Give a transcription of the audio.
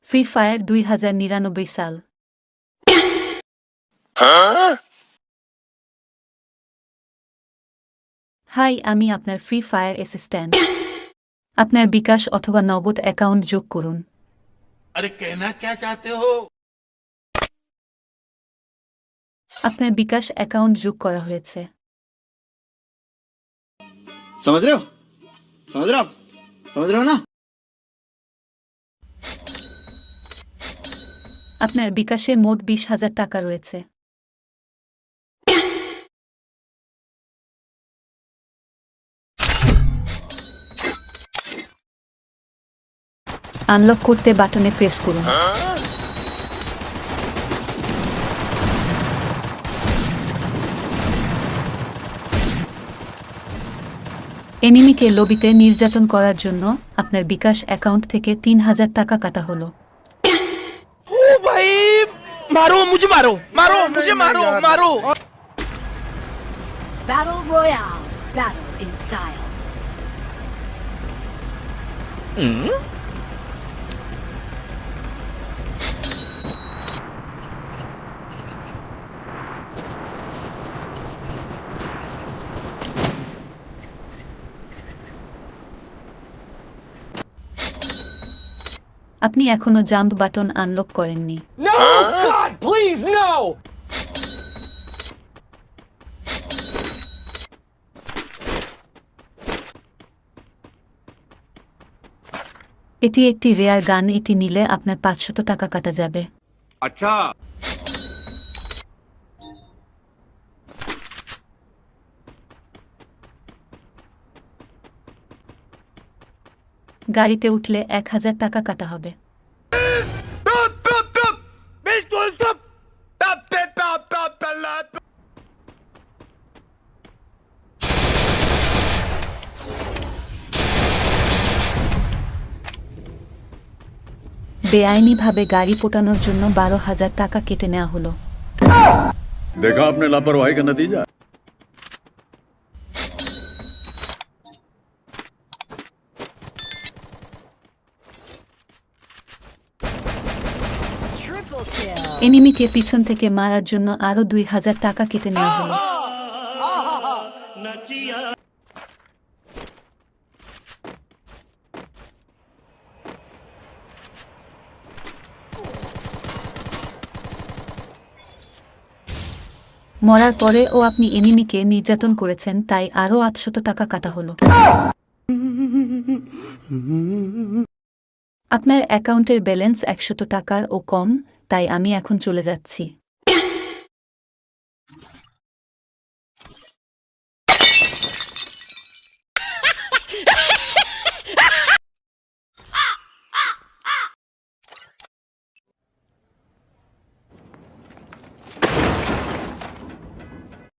Free fire 2099 সাল। High, আমি আপনার ফ্রি ফায়ার অ্যাসিস্ট্যান্ট। আপনার বিকাশ অথবা নগদ অ্যাকাউন্ট যোগ করুন। अरे कहना क्या चाहते हो? আপনার বিকাশ অ্যাকাউন্ট যোগ করা হয়েছে। समझ रहे हो? समझ रहे हो आप? समझ रहे हो ना? আপনার বিকাশে মোট 20,000 টাকা রয়েছে। আনলক করতে বাটনে প্রেস করুন। এনিমিকে লবিতে নির্যাতন করার জন্য আপনার বিকাশ অ্যাকাউন্ট থেকে 3,000 টাকা কাটা হলো। ओ भाई मारो मुझे मारो मारो मुझे मारो मारो Battle Royale. Battle in style. আপনি এখনো জাম্প বাটন আনলক করেননি। No! God, please, no! এটি একটি রেয়ার গান, এটি নিলে আপনার 500 টাকা কাটা যাবে। अच्छा গাড়িতে উঠলে 1,000 টাকা কাটা হবে। बिल्कुल तब तब বেআইনিভাবে গাড়ি পোটানোর জন্য 12,000 টাকা কেটে নেওয়া হলো। देखा आपने लापरवाही का नतीजा। Triple kill. এনিমিকে পিছন থেকে মারার জন্য আরও 2,000 টাকা কেটে নেওয়া হলো। মরার পরেও আপনি এনিমিকে নির্যাতন করেছেন, তাই আরও 800 টাকা কাটা হলো। আপনার অ্যাকাউন্টের ব্যালেন্স 100 টাকার ও কম, তাই আমি এখন চলে যাচ্ছি।